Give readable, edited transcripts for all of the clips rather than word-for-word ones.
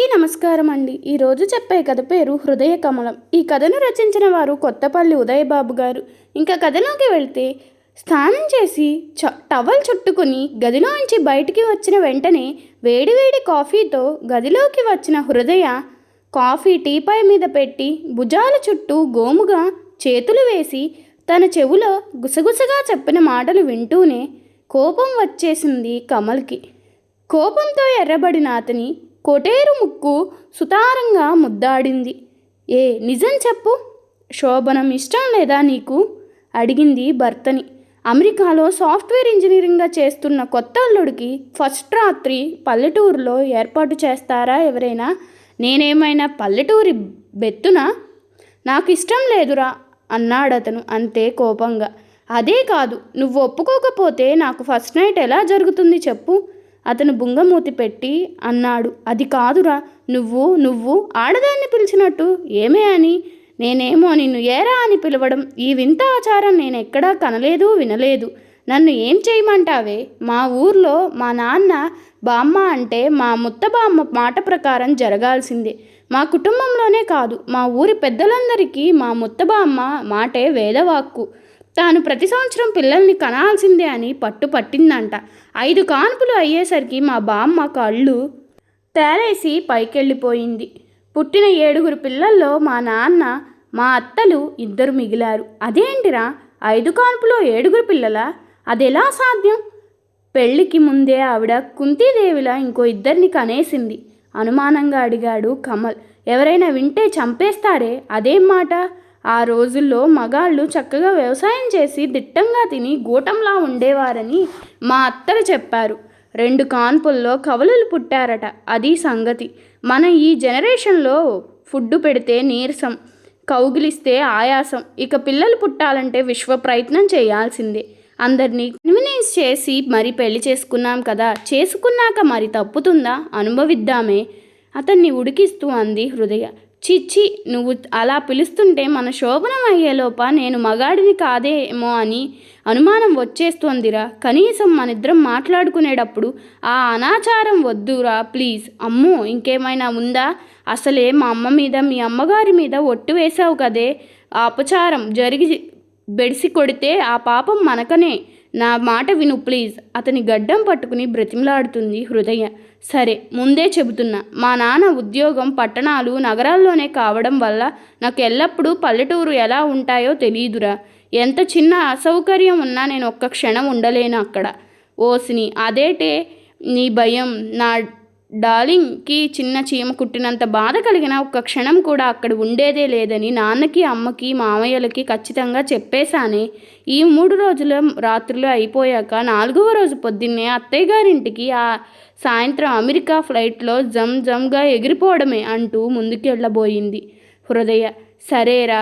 అందరికీ నమస్కారం అండి. ఈరోజు చెప్పే కథ పేరు హృదయ కమలం. ఈ కథను రచించిన వారు కొత్తపల్లి ఉదయబాబు గారు. ఇంకా కథలోకి వెళ్తే, స్నానం చేసి టవల్ చుట్టుకుని గదిలోంచి బయటికి వచ్చిన వెంటనే వేడివేడి కాఫీతో గదిలోకి వచ్చిన హృదయ కాఫీ టీపాయ్ మీద పెట్టి భుజాల చుట్టూ గోముగా చేతులు వేసి తన చెవులో గుసగుసగా చెప్పిన మాటలు వింటూనే కోపం వచ్చేసింది కమల్కి. కోపంతో ఎర్రబడిన అతని కొటేరు ముక్కు సుతారంగా ముద్దాడింది. నిజం చెప్పు, శోభనం ఇష్టం లేదా నీకు? అడిగింది భర్తని. అమెరికాలో సాఫ్ట్వేర్ ఇంజనీరింగ్గా చేస్తున్న కొత్త అల్లుడికి ఫస్ట్ రాత్రి పల్లెటూరులో ఏర్పాటు చేస్తారా ఎవరైనా? నేనేమైనా పల్లెటూరి బెత్తునా? నాకు ఇష్టం లేదురా అన్నాడతను అంతే కోపంగా. అదే కాదు, నువ్వు ఒప్పుకోకపోతే నాకు ఫస్ట్ నైట్ ఎలా జరుగుతుంది చెప్పు? అతను బుంగమూతి పెట్టి అన్నాడు. అది కాదురా, నువ్వు ఆడదాన్ని పిలిచినట్టు ఏమే అని? నేనేమో నిన్ను ఏరా అని పిలవడం, ఈ వింత ఆచారం నేనెక్కడా కనలేదు వినలేదు. నన్ను ఏం చేయమంటావే? మా ఊర్లో మా నాన్న బామ్మ అంటే మా ముత్తబామ్మ మాట ప్రకారం జరగాల్సిందే. మా కుటుంబంలోనే కాదు, మా ఊరి పెద్దలందరికీ మా ముత్తబామ్మ మాటే వేదవాక్కు. తాను ప్రతి సంవత్సరం పిల్లల్ని కనాల్సిందే అని పట్టిందంట. 5 కాన్పులు అయ్యేసరికి మా బామ్మ కళ్ళు తేలేసి పైకెళ్ళిపోయింది. పుట్టిన 7 పిల్లల్లో మా నాన్న, మా అత్తలు 2 మిగిలారు. అదేంటిరా, 5 కాన్పులో 7 పిల్లలా? అదెలా సాధ్యం? పెళ్లికి ముందే ఆవిడ కుంతీదేవిలా ఇంకో 2 కనేసింది అనుమానంగా అడిగాడు కమల్. ఎవరైనా వింటే చంపేస్తారే, అదేం మాట? ఆ రోజుల్లో మగాళ్ళు చక్కగా వ్యవసాయం చేసి దిట్టంగా తిని గూటంలా ఉండేవారని మా అత్తలు చెప్పారు. 2 కాన్పుల్లో కవలలు పుట్టారట. అది సంగతి. మన ఈ జనరేషన్లో ఫుడ్డు పెడితే నీరసం, కౌగిలిస్తే ఆయాసం, ఇక పిల్లలు పుట్టాలంటే విశ్వ ప్రయత్నం చేయాల్సిందే. అందరినీ కన్వినెన్స్ చేసి మరి పెళ్లి చేసుకున్నాం కదా, చేసుకున్నాక మరి తప్పుతుందా? అనుభవిద్దామే అతన్ని ఉడికిస్తూ అంది హృదయ. చిచ్చి, నువ్వు అలా పిలుస్తుంటే మన శోభనం అయ్యేలోప నేను మగాడిని కాదేమో అని అనుమానం వచ్చేస్తోందిరా. కనీసం మనిద్దరం మాట్లాడుకునేటప్పుడు ఆ అనాచారం వద్దురా ప్లీజ్. అమ్మో, ఇంకేమైనా ఉందా? అసలే మా అమ్మ మీద మీ అమ్మగారి మీద ఒట్టు వేశావు కదే, ఆ అపచారం జరిగి బెడిసి కొడితే ఆ పాపం మనకనే. నా మాట విను ప్లీజ్. అతని గడ్డం పట్టుకుని బ్రతిమలాడుతుంది హృదయ. సరే, ముందే చెబుతున్నా, మా నాన్న ఉద్యోగం పట్టణాలు నగరాల్లోనే కావడం వల్ల నాకు ఎల్లప్పుడూ పల్లెటూరు ఎలా ఉంటాయో తెలియదురా. ఎంత చిన్న అసౌకర్యం ఉన్నా నేను ఒక్క క్షణం ఉండలేను అక్కడ. ఓసిని, అదేటే నీ భయం? నా డార్లింగ్కి చిన్న చీమ కుట్టినంత బాధ కలిగిన ఒక్క క్షణం కూడా అక్కడ ఉండేదే లేదని నాన్నకి, అమ్మకి, మామయ్యలకి ఖచ్చితంగా చెప్పేశానే. ఈ 3 రోజుల రాత్రులు అయిపోయాక 4వ రోజు పొద్దున్నే అత్తయ్య గారింటికి, ఆ సాయంత్రం అమెరికా ఫ్లైట్లో జంగా ఎగిరిపోవడమే అంటూ ముందుకెళ్ళబోయింది హృదయ. సరేరా,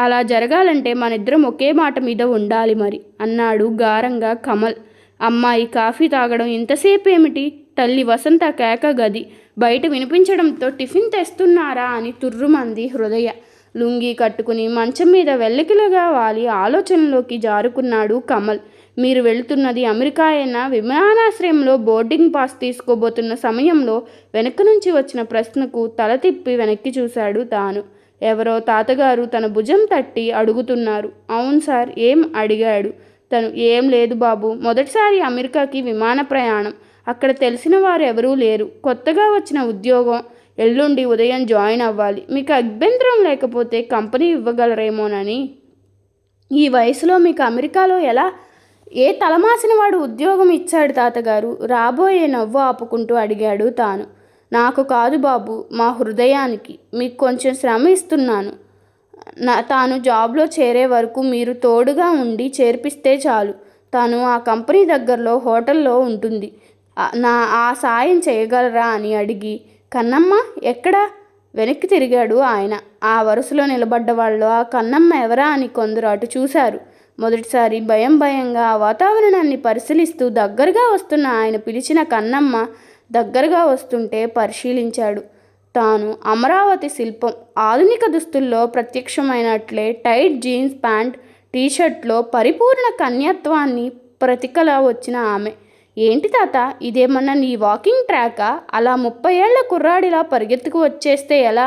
అలా జరగాలంటే మనిద్దరం ఒకే మాట మీద ఉండాలి మరి అన్నాడు గారంగా కమల్. అమ్మాయి కాఫీ తాగడం ఇంతసేపు ఏమిటి? తల్లి వసంత కేక గది బయట వినిపించడంతో టిఫిన్ తెస్తున్నారా అని తుర్రుమంది హృదయ. లుంగీ కట్టుకుని మంచం మీద వెల్లకిలగా వాలి ఆలోచనలోకి జారుకున్నాడు కమల్. మీరు వెళుతున్నది అమెరికాయేనా? విమానాశ్రయంలో బోర్డింగ్ పాస్ తీసుకోబోతున్న సమయంలో వెనక్కి నుంచి వచ్చిన ప్రశ్నకు తల తిప్పి వెనక్కి చూశాడు తాను. ఎవరో తాతగారు తన భుజం తట్టి అడుగుతున్నారు. అవును సార్, ఏం? అడిగాడు తను. ఏం లేదు బాబు, మొదటిసారి అమెరికాకి విమాన ప్రయాణం. అక్కడ తెలిసిన వారు ఎవరూ లేరు. కొత్తగా వచ్చిన ఉద్యోగం. ఎల్లుండి ఉదయం జాయిన్ అవ్వాలి. మీకు అభ్యంతరం లేకపోతే కంపెనీ ఇవ్వగలరేమోనని. ఈ వయసులో మీకు అమెరికాలో ఎలా? ఏ తలమాసిన వాడు ఉద్యోగం ఇచ్చాడు తాతగారు? రాబోయే నవ్వు ఆపుకుంటూ అడిగాడు తాను. నాకు కాదు బాబు, మా హృదయానికి. మీకు కొంచెం శ్రమ ఇస్తున్నాను. తాను జాబ్లో చేరే వరకు మీరు తోడుగా ఉండి చేర్పిస్తే చాలు. తాను ఆ కంపెనీ దగ్గరలో హోటల్లో ఉంటుంది. ఆ సాయం చేయగలరా అని అడిగి, కన్నమ్మ ఎక్కడా? వెనక్కి తిరిగాడు ఆయన. ఆ వరుసలో నిలబడ్డ వాళ్ళు ఆ కన్నమ్మ ఎవరా అని కొందరు అటు చూశారు. మొదటిసారి భయంగా ఆ వాతావరణాన్ని పరిశీలిస్తూ దగ్గరగా వస్తున్న ఆయన పిలిచిన కన్నమ్మ దగ్గరగా వస్తుంటే పరిశీలించాడు. తాను అమరావతి శిల్పం. ఆధునిక దుస్తుల్లో ప్రత్యక్షమైనట్లే టైట్ జీన్స్ ప్యాంట్, టీషర్ట్లో పరిపూర్ణ కన్యత్వాన్ని ప్రతికలా వచ్చిన ఆమె. ఏంటి తాత, ఇదేమన్నా నీ వాకింగ్ ట్రాకా? అలా 30 ఏళ్ల కుర్రాడిలా పరిగెత్తుకు వచ్చేస్తే ఎలా?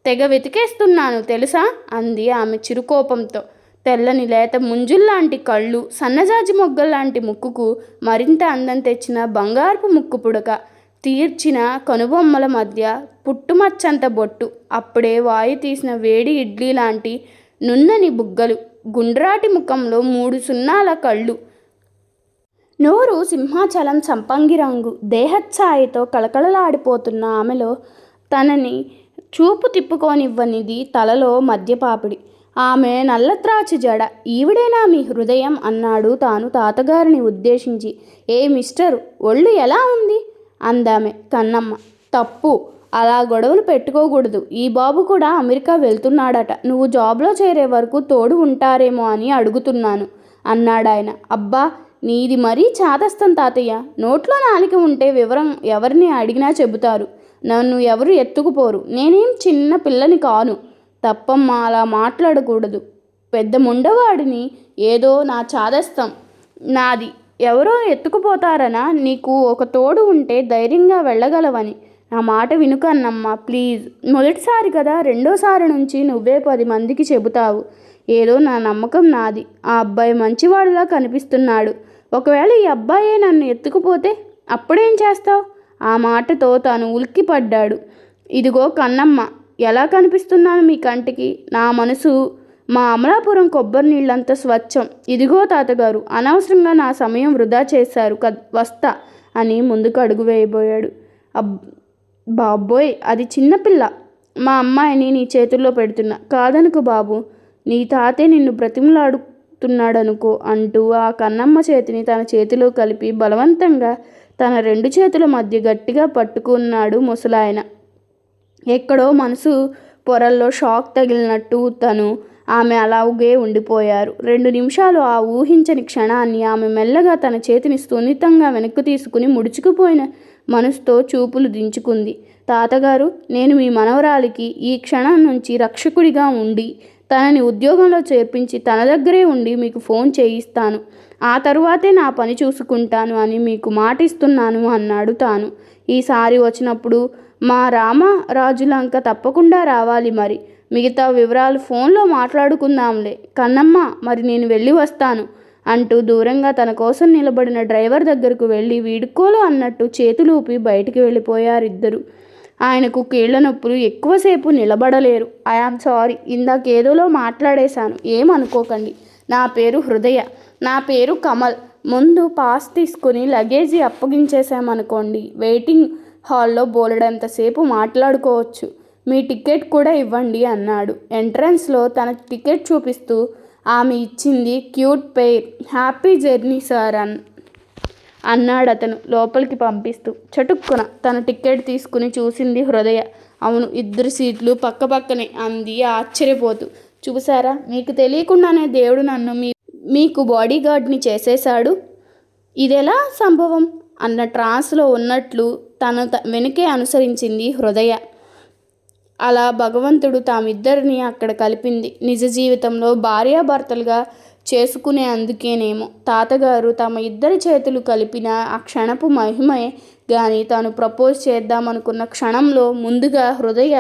తెగ వెతికేస్తున్నాను తెలుసా అంది ఆమె చిరుకోపంతో. తెల్లని లేత ముంజుల్లాంటి కళ్ళు, సన్నజాజి మొగ్గల్లాంటి ముక్కుకు మరింత అందం తెచ్చిన బంగారపు ముక్కు పుడక, తీర్చిన కనుబొమ్మల మధ్య పుట్టుమచ్చంత బొట్టు, అప్పుడే వాయు తీసిన వేడి ఇడ్లీ లాంటి నున్నని బుగ్గలు, గుండ్రాటి ముఖంలో 3 సున్నాల కళ్ళు, నోరు సింహాచలం సంపంగి రంగు దేహఛాయతో కళకళలాడిపోతున్న ఆమెలో తనని చూపు తిప్పుకోనివ్వనిది తలలో మధ్యపాపిడి. ఆమె నల్లత్రాచి జడ. ఈవిడేనా మీ హృదయం అన్నాడు తాను తాతగారిని ఉద్దేశించి. ఏ మిస్టరు, ఒళ్ళు ఎలా ఉంది అందామె. కన్నమ్మ, తప్పు, అలా గొడవలు పెట్టుకోకూడదు. ఈ బాబు కూడా అమెరికా వెళ్తున్నాడట. నువ్వు జాబ్లో చేరే వరకు తోడు ఉంటారేమో అని అడుగుతున్నాను అన్నాడాయన. అబ్బా, నీది మరీ చాదస్తం తాతయ్య. నోట్లో నాలిక ఉంటే వివరం ఎవరిని అడిగినా చెబుతారు. నన్ను ఎవరు ఎత్తుకుపోరు. నేనేం చిన్న పిల్లని కాను. తప్పమ్మా, అలా మాట్లాడకూడదు. పెద్ద ముండవాడిని. ఏదో నా చాదస్తం నాది. ఎవరో ఎత్తుకుపోతారనా? నీకు ఒక తోడు ఉంటే ధైర్యంగా వెళ్ళగలవని. నా మాట వినుకన్నమ్మా, ప్లీజ్. మొదటిసారి కదా, రెండోసారి నుంచి నువ్వే 10 మందికి చెబుతావు. ఏదో నా నమ్మకం నాది. ఆ అబ్బాయి మంచివాడిలా కనిపిస్తున్నాడు. ఒకవేళ ఈ అబ్బాయే నన్ను ఎత్తుకుపోతే అప్పుడేం చేస్తావు? ఆ మాటతో తాను ఉలిక్కిపడ్డాడు. ఇదిగో కన్నమ్మ, ఎలా కనిపిస్తున్నాను మీ కంటికి? నా మనసు మా అమలాపురం కొబ్బరి నీళ్ళంత స్వచ్ఛం. ఇదిగో తాతగారు, అనవసరంగా నా సమయం వృధా చేశారు. వస్తా అని ముందుకు అడుగు వేయబోయాడు. బాబోయ్, అది చిన్నపిల్ల. మా అమ్మాయిని నీ చేతుల్లో పెడుతున్నా. కాదనుకు బాబు, నీ తాతే నిన్ను బ్రతిమలాడుతున్నాడనుకో అంటూ ఆ కన్నమ్మ చేతిని తన చేతిలో కలిపి బలవంతంగా తన 2 చేతుల మధ్య గట్టిగా పట్టుకున్నాడు ముసలాయన. ఎక్కడో మనసు పొరల్లో షాక్ తగిలినట్టు తను ఆమె అలాగే ఉండిపోయారు. 2 నిమిషాలు ఆ ఊహించని క్షణాన్ని ఆమె మెల్లగా తన చేతిని సున్నితంగా వెనక్కు తీసుకుని ముడుచుకుపోయిన మనసుతో చూపులు దించుకుంది. తాతగారు, నేను మీ మనవరాలికి ఈ క్షణం నుంచి రక్షకుడిగా ఉండి తనని ఉద్యోగంలో చేర్పించి తన దగ్గరే ఉండి మీకు ఫోన్ చేయిస్తాను. ఆ తరువాతే నా పని చూసుకుంటాను అని మీకు మాటిస్తున్నాను అన్నాడు తాను. ఈసారి వచ్చినప్పుడు మా రామరాజులంక తప్పకుండా రావాలి. మరి మిగతా వివరాలు ఫోన్లో మాట్లాడుకుందాంలే. కన్నమ్మ, మరి నేను వెళ్ళి వస్తాను అంటూ దూరంగా తన కోసం నిలబడిన డ్రైవర్ దగ్గరకు వెళ్ళి వీడుకోలు అన్నట్టు చేతులూపి బయటికి వెళ్ళిపోయారిద్దరు. ఆయనకు కీళ్ల నొప్పులు, ఎక్కువసేపు నిలబడలేరు. ఐఆమ్ సారీ, ఇందాకేదోలో మాట్లాడేశాను, ఏమనుకోకండి. నా పేరు హృదయ. నా పేరు కమల్. ముందు పాస్ తీసుకుని లగేజీ అప్పగించేశామనుకోండి, వెయిటింగ్ హాల్లో బోలెడంతసేపు మాట్లాడుకోవచ్చు. మీ టికెట్ కూడా ఇవ్వండి అన్నాడు. ఎంట్రన్స్లో తన టికెట్ చూపిస్తూ ఆమె ఇచ్చింది. Cute pair. Happy journey sir అన్నాడతను లోపలికి పంపిస్తూ. చటుక్కున తన టికెట్ తీసుకుని చూసింది హృదయ. అవును, 2 సీట్లు పక్క పక్కనే అంది ఆశ్చర్యపోతూ. చూసారా, మీకు తెలియకుండానే దేవుడు నన్ను మీకు బాడీగార్డ్ని చేసేశాడు. ఇదెలా సంభవం అన్న ట్రాన్స్లో ఉన్నట్లు తన వెనుకే అనుసరించింది హృదయ. అలా భగవంతుడు తామిద్దరిని అక్కడ కలిపింది. నిజ జీవితంలో భార్యాభర్తలుగా చేసుకునే అందుకేనేమో తాతగారు తమ ఇద్దరి చేతులు కలిపిన ఆ క్షణపు మహిమే గాని తాను ప్రపోజ్ చేద్దామనుకున్న క్షణంలో ముందుగా హృదయ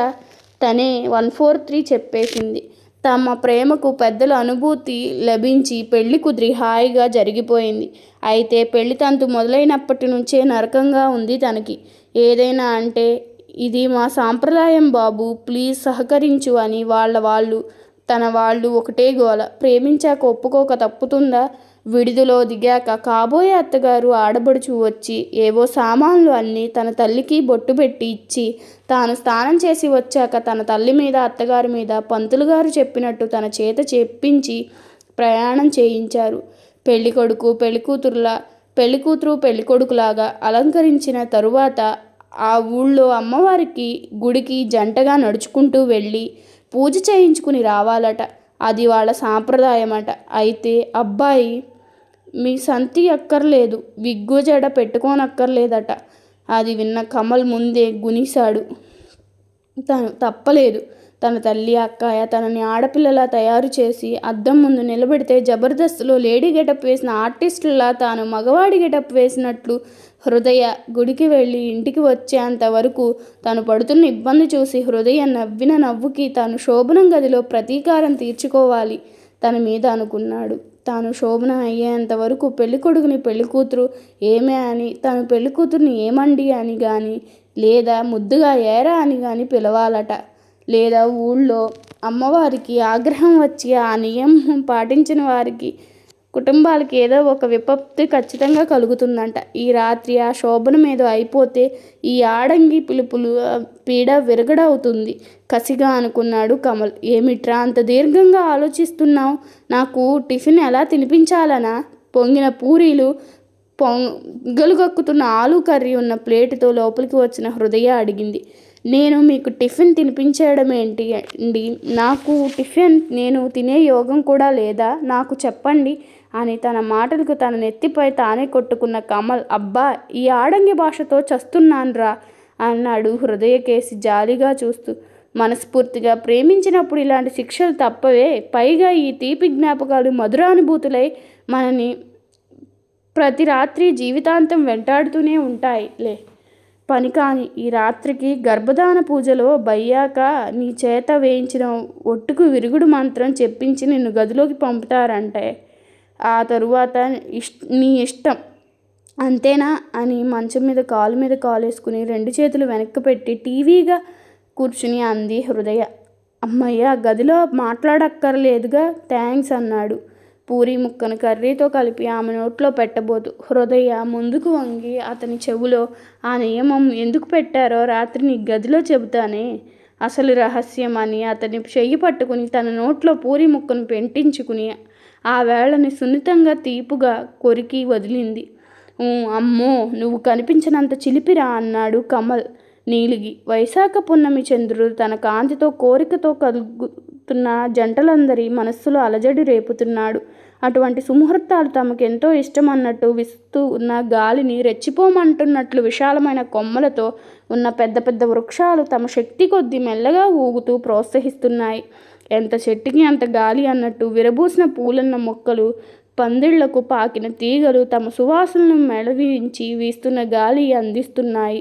తనే 143 చెప్పేసింది. తమ ప్రేమకు పెద్దల అనుభూతి లభించి పెళ్లి కుదిరి హాయిగా జరిగిపోయింది. అయితే పెళ్లి తంతు మొదలైనప్పటి నుంచే నరకంగా ఉంది తనకి. ఏదైనా అంటే, ఇది మా సాంప్రదాయం బాబు, ప్లీజ్ సహకరించు అని వాళ్ళు తన వాళ్ళు ఒకటే గోల. ప్రేమించాక ఒప్పుకోక తప్పుతుందా? విడిదిలో దిగాక కాబోయే అత్తగారు ఆడబడుచు వచ్చి ఏవో సామాన్లు అన్నీ తన తల్లికి బొట్టు పెట్టి ఇచ్చి, తాను స్నానం చేసి వచ్చాక తన తల్లి మీద అత్తగారి మీద పంతులుగారు చెప్పినట్టు తన చేత చెప్పించి ప్రయాణం చేయించారు. పెళ్ళికొడుకు పెళ్ళికూతురు పెళ్ళికొడుకులాగా అలంకరించిన తరువాత ఆ ఊళ్ళో అమ్మవారికి గుడికి జంటగా నడుచుకుంటూ వెళ్ళి పూజ చేయించుకుని రావాలట. అది వాళ్ళ సాంప్రదాయమట. అయితే అబ్బాయి మీ సంతి అక్కర్లేదు, విగ్గు జడ పెట్టుకోనక్కర్లేదట. అది విన్న కమల్ ముందే గునిశాడు. తను తప్పలేదు, తన తల్లి అక్కయ్య తనని ఆడపిల్లలా తయారు చేసి అద్దం ముందు నిలబెడితే జబర్దస్త్లో లేడీ గెటప్ వేసిన ఆర్టిస్టులా తాను మగవాడి గెటప్ వేసినట్లు హృదయ గుడికి వెళ్ళి ఇంటికి వచ్చేంత వరకు తాను పడుతున్న ఇబ్బంది చూసి హృదయ నవ్విన నవ్వుకి తాను శోభనం గదిలో ప్రతీకారం తీర్చుకోవాలి తన మీద అనుకున్నాడు. తాను శోభనం అయ్యేంత వరకు పెళ్ళికొడుకుని పెళ్ళికూతురు ఏమే అని, తాను పెళ్ళికూతుర్ని ఏమండి అని కానీ, లేదా ముద్దుగా ఏరా అని కానీ పిలవాలట. లేదా ఊళ్ళో అమ్మవారికి ఆగ్రహం వచ్చి ఆ నియమం పాటించిన వారికి కుటుంబాలకి ఏదో ఒక విపత్తి ఖచ్చితంగా కలుగుతుందంట. ఈ రాత్రి ఆ శోభనం ఏదో అయిపోతే ఈ ఆడంగి పిలుపులు పీడ విరగడవుతుంది కసిగా అనుకున్నాడు కమల్. ఏమిట్రా అంత దీర్ఘంగా ఆలోచిస్తున్నావు? నాకు టిఫిన్ ఎలా తినిపించాలనా? పొంగిన పూరీలు పొంగలుగక్కుతున్న ఆలు కర్రీ ఉన్న ప్లేటుతో లోపలికి వచ్చిన హృదయ అడిగింది. నేను మీకు టిఫిన్ తినిపించడం ఏంటి అండి? నాకు టిఫిన్ నేను తినే యోగం కూడా లేదా? నాకు చెప్పండి అని తన మాటలకు తన నెత్తిపై తానే కొట్టుకున్న కమల్, అబ్బా ఈ ఆడంగి భాషతో చస్తున్నాన్రా అన్నాడు హృదయ కేసి జాలిగా చూస్తూ. మనస్ఫూర్తిగా ప్రేమించినప్పుడు ఇలాంటి శిక్షలు తప్పవే. పైగా ఈ తీపి జ్ఞాపకాలు మధురానుభూతులై మనని ప్రతి రాత్రి జీవితాంతం వెంటాడుతూనే ఉంటాయిలే. పనికాని ఈ రాత్రికి గర్భధాన పూజలో బయ్యాక నీ చేత వేయించిన ఒట్టుకు విరుగుడు మంత్రం చెప్పించి నిన్ను గదిలోకి పంపుతారంటే ఆ తరువాత నీ ఇష్టం అంతేనా అని మంచం మీద కాలు మీద కాలేసుకుని 2 చేతులు వెనక్కి పెట్టి టీవీగా కూర్చుని అంది హృదయ. అమ్మయ్య, గదిలో మాట్లాడక్కర్లేదుగా, థ్యాంక్స్ అన్నాడు పూరీ ముక్కను కర్రీతో కలిపి ఆమె నోట్లో పెట్టబోతూ. హృదయ ముందుకు వంగి అతని చెవులో ఆ నియమం ఎందుకు పెట్టారో రాత్రి నీ గదిలో చెబుతానే అసలు రహస్యం అని అతని చెయ్యి పట్టుకుని తన నోట్లో పూరీ ముక్కను పెంటించుకుని ఆ వేళని సున్నితంగా తీపుగా కొరికి వదిలింది. అమ్మో, నువ్వు కనిపించినంత చిలిపిరా అన్నాడు కమల్ నీలిగి. వైశాఖ పున్నమి చంద్రుడు తన కాంతితో కోరికతో కలుగుతున్న జంటలందరి మనస్సులో అలజడి రేపుతున్నాడు. అటువంటి సుముహూర్తాలు తమకెంతో ఇష్టమన్నట్టు విస్తూ ఉన్న గాలిని రెచ్చిపోమంటున్నట్లు విశాలమైన కొమ్మలతో ఉన్న పెద్ద పెద్ద వృక్షాలు తమ శక్తి కొద్దీ మెల్లగా ఊగుతూ ప్రోత్సహిస్తున్నాయి. ఎంత చెట్టుకి అంత గాలి అన్నట్టు విరబూసిన పూలన్న మొక్కలు, పందిళ్లకు పాకిన తీగలు తమ సువాసనను మెళవించి వీస్తున్న గాలి అందిస్తున్నాయి.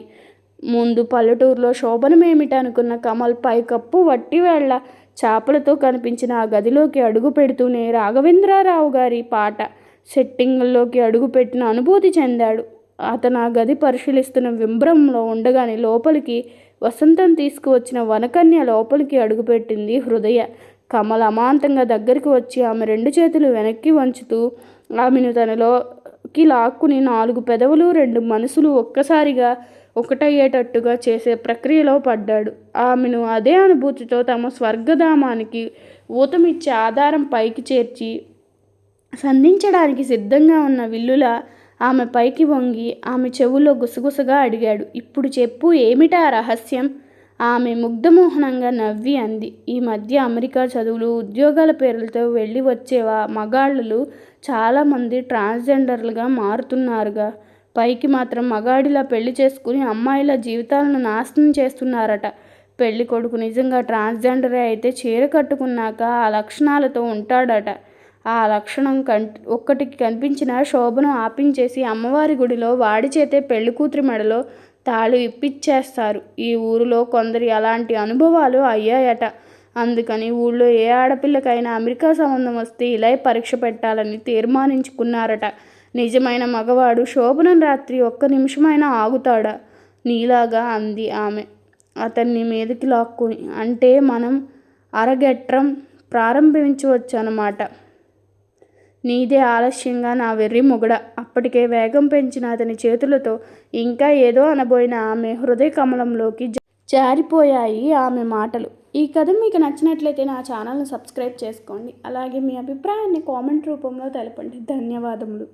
ముందు పల్లెటూరులో శోభనమేమిటనుకున్న కమల్ పైకప్పు వట్టివేళ్ల చాపలతో కనిపించిన ఆ గదిలోకి అడుగు పెడుతూనే రాఘవేంద్రరావు గారి పాట సెట్టింగుల్లోకి అడుగుపెట్టిన అనుభూతి చెందాడు. అతను ఆ గది పరిశీలిస్తున్న వింభ్రంలో ఉండగానే లోపలికి వసంతం తీసుకువచ్చిన వనకన్య లోపలికి అడుగుపెట్టింది హృదయ. కమల్ అమాంతంగా దగ్గరికి వచ్చి ఆమె 2 చేతులు వెనక్కి వంచుతూ ఆమెను తనలోకి లాక్కుని 4 పెదవులు 2 మనసులు ఒక్కసారిగా ఒకటయ్యేటట్టుగా చేసే ప్రక్రియలో పడ్డాడు. ఆమెను అదే అనుభూతితో తమ స్వర్గధామానికి ఊతమిచ్చే ఆధారం పైకి చేర్చి సంధించడానికి సిద్ధంగా ఉన్న విల్లులా ఆమె పైకి వంగి ఆమె చెవుల్లో గుసగుసగా అడిగాడు. ఇప్పుడు చెప్పు, ఏమిటా రహస్యం? ఆమె ముగ్ధమోహనంగా నవ్వి అంది. ఈ మధ్య అమెరికా చదువులు ఉద్యోగాల పేర్లతో వెళ్ళి వచ్చేవా మగాళ్ళు చాలామంది ట్రాన్స్జెండర్లుగా మారుతున్నారుగా. పైకి మాత్రం మగాడిలా పెళ్లి చేసుకుని అమ్మాయిల జీవితాలను నాశనం చేస్తున్నారట. పెళ్లి కొడుకు నిజంగా ట్రాన్స్జెండరే అయితే చీర కట్టుకున్నాక ఆ లక్షణాలతో ఉంటాడట. ఆ లక్షణం ఒక్కటికి కనిపించిన శోభను ఆపించేసి అమ్మవారి గుడిలో వాడి చేతే పెళ్లి కూతురి మెడలో తాళి ఇప్పించేస్తారు. ఈ ఊరిలో కొందరి అలాంటి అనుభవాలు అయ్యాయట. అందుకని ఊళ్ళో ఏ ఆడపిల్లకైనా అమెరికా సంబంధం వస్తే ఇలా పరీక్ష పెట్టాలని తీర్మానించుకున్నారట. నిజమైన మగవాడు శోభనం రాత్రి 1 నిమిషమైనా ఆగుతాడా? నీలాగా అంది ఆమె అతన్ని మీదకి లాక్కుని. అంటే మనం అరగెట్రం ప్రారంభించవచ్చు అన్నమాట. నీదే ఆలస్యంగా నా వెర్రి మొగడ. అప్పటికే వేగం పెంచిన అతని చేతులతో ఇంకా ఏదో అనబోయిన ఆమె హృదయ కమలంలోకి జారిపోయాయి ఆమె మాటలు. ఈ కథ మీకు నచ్చినట్లయితే నా ఛానల్ని సబ్స్క్రైబ్ చేసుకోండి. అలాగే మీ అభిప్రాయాన్ని కామెంట్ రూపంలో తెలపండి. ధన్యవాదములు.